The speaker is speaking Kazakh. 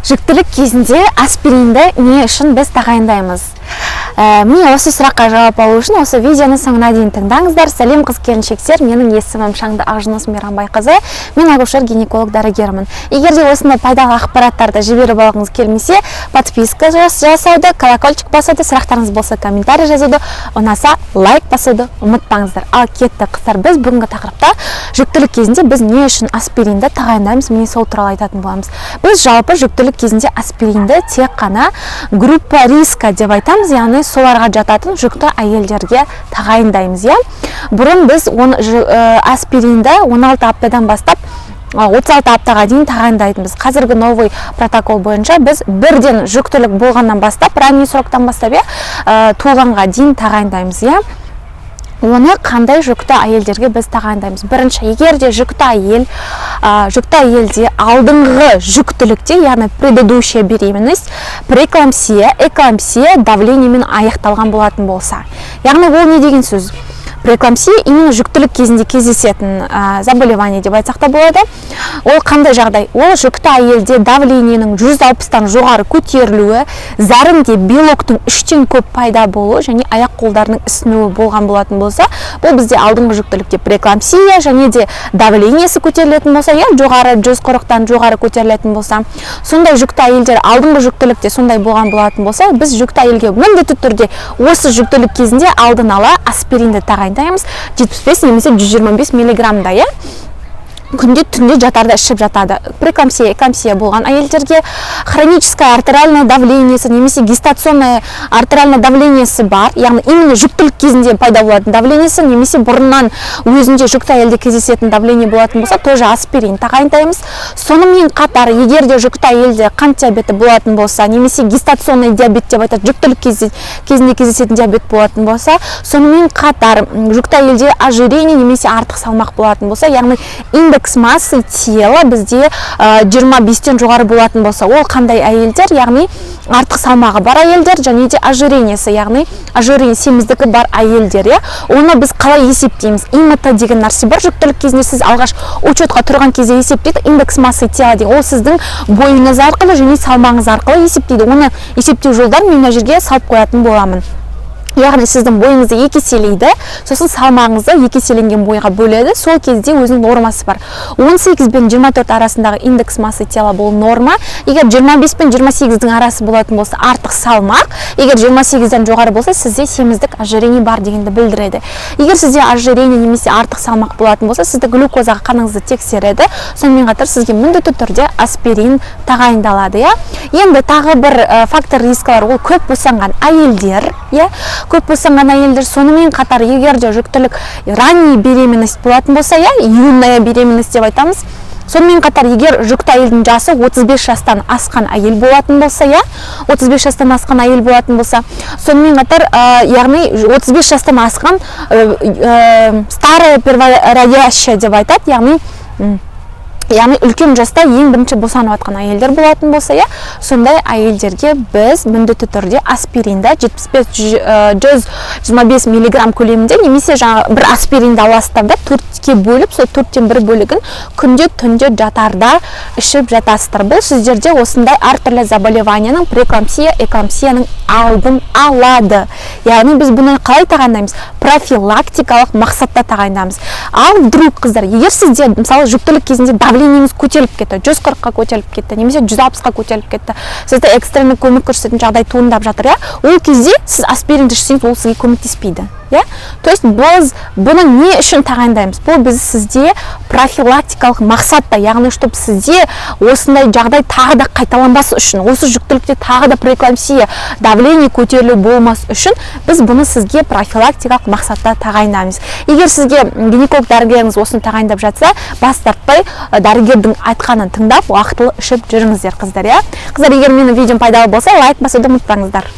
Жүктілік кезінде аспиринді не үшін біз тағайындаймыз? Міне осы сұраққа жауап алу үшін осы видеоны соңына дейін тыңдаңыздар. Сәлем қыз-келіншектер, менің есімім Шаңды Ақжүніс Мейрамбайқызы. Мен акушер-гинеколог дәрігермін. Егер де осындай пайдалы ақпараттарды жіберіп алғыңыз келмесе, подписка жасауды, колокольчик басуды, сұрақтарыңыз болса комментарий жазуды, ұнаса лайк басуды ұмытпаңыздар. Ал кетті қыздар, біз бүгінгі тақырыпта жүктілік кезінде біз не үшін аспиринді тағайындаймыз, міне сол туралы айтатын боламыз. Біз жалпы жүктілік кезінде аспиринді тек қана группа риска деп айтамыз, яғни соларға жататын жүкті әйелдерге тағайындаймыз. Бұрын біз аспиринді 16 аптадан бастап 36 аптаға дейін тағайындайтынбыз. Қазіргі новый протокол бойынша біз бірден жүктілік болғаннан бастап, ранний сроктан бастап, туылғанға дейін тағайындаймыз. Оны қандай жүкті әйелдерге біз тағайындаймыз? Бірінші, егер де жүкті әйелде алдыңғы жүктілікте, яғни предыдущая беременность, преэклампсия, эклампсия давлениемен аяқталған болатын болса. Яғни ол не деген сөз? Преэклампсия именно жүктілік кезінде кездесетін заболевание деп айтсақ та болады. Ол қандай жағдай? Ол жүкті әйелде давлениенің 160-тан жоғары көтерілуі, зәрінде белоктың 3-тен көп пайда болуы және аяқ қолдарының ісінуі болған болатын болса, бұл бізде алдыңғы жүктілікте преэклампсия және де давлениесі көтерілетін болса, жоғары 140-тан жоғары көтерілетін болса, сондай жүкті әйелдер алдыңғы жүктілікте сондай болған болатын болса, біз жүкті әйелге міндетті түрде осы жүктілік кезінде алдын ала аспиринді тағайындаймыз, 75 немесе 125 миллиграммда, күнде түнде жатарда ішіп жатады. Преэклампсия, эклампсия болған әйелдерге хроническое артериальное давлениесі немесе гестационное артериальное давлениесі бар, яғни именно жүктілік кезінде пайда болатын давлениесі, немесе бұрыннан өзінде жүкті әйелде кездесетін давление болатын болса, тоже аспирин тағайындаймыз. Сонымен қатар, егер де жүкті әйелде қант диабеті болатын болса, немесе гестационный диабет деп айтады, жүктілік кезінде кездесетін диабет болатын болса, сонымен қатар жүкті әйелде ожирение немесе артық салмақ болатын болса, яғни индекс массы тела бізде 25-тен жоғары болатын болса, ол қандай әйелдер, яғни артық салмағы бар әйелдер және де ожирениесі, яғни ожирение семіздігі бар әйелдер. Оны біз қалай есептейміз? ИМТ деген нәрсе бар. Жүктілік кезінде сіз алғаш учетқа тұрған кезде есептейді, индекс массы тела деген. Ол сіздің бойыңыз арқылы және салмағыңыз арқылы есептейді. Оны есептеу жолдарын мен мына жерге салып қоятын боламын. Яғни сіздің бойыңызды екеселейді, сосын салмағыңызды екеселенген бойға бөледі, сол кезде өзінің нормасы бар. 18 пен 24 арасындағы индекс массы тела бұл норма. Егер 25 пен 28-дің арасы болатын болса, артық салмақ. Егер 28-ден жоғары болса, сізде семіздік, ожирение бар дегенді білдіреді. Егер сізде ожирение немесе артық салмақ болатын болса, сізді глюкозаға қаныңызды тексереді. Сонымен қатар сізге міндетті түрде аспирин тағайындалады. Енді тағы бір фактор рискалар, ол көп босанған әйелдер, көп босанған әйелдер, сонымен қатар егер де жүктілік ранний беременность болатын болса, июнная беременность деп айтамыз. Сонымен қатар егер жүкті әйелдің жасы 35 жастан асқан әйел болатын болса, 35 жастан асқан әйел болатын болса, сонымен қатар, яғни 35 жастан асқан старая первородящая деп айтады, яғни үлкен жаста ең бірінші босанып атқан әйелдер болатын болса, сондай әйелдерге біз міндетті түрде аспиринді 75-125 миллиграмм көлемінде, немесе бір аспиринді аласыздар да 4-ке бөліп, сол 4-тен 1 бөлігін күнде түнде жатарда ішіп жатасыздар. Бұл сіздерде осындай әртүрлі заболеванияның, преэклампсия, эклампсияның алдын алады. Яғни біз бұны қалай тағайындаймыз? Профилактикалық мақсатта тағайындаймыз. Ал вдруг қыздар, егер сізде мысалы жүктілік кезінде давлениеңіз көтеріліп кетті, 140-қа көтеріліп кетті, немесе 160-қа көтеріліп кетті, сізді экстренный көмек көрсететін жағдай туындап жатыр, ол кезде сіз аспиринді ішсеңіз, ол сізге көмектеспейді. То есть біз бұны не үшін тағайындаймыз? Бұл біз сізде профилактикалық мақсатта, яғни чтобы сізде осындай жағдай тағы да қайталанбас үшін, осы жүктілікте тағы да преэклампсия, давление көтерілу болмас үшін біз бұны сізге профилактикалық мақсатта тағайындаймыз. Егер сізге гинеколог дәрігеріңіз осыны тағайындап жатса, бас тартпай дәрігердің айтқанын тыңдап, уақытылы ішіп жүріңіздер, қыздар. Қыздар, егер менің видеом пайдалы болса, лайк басуды ұмытпаңыздар.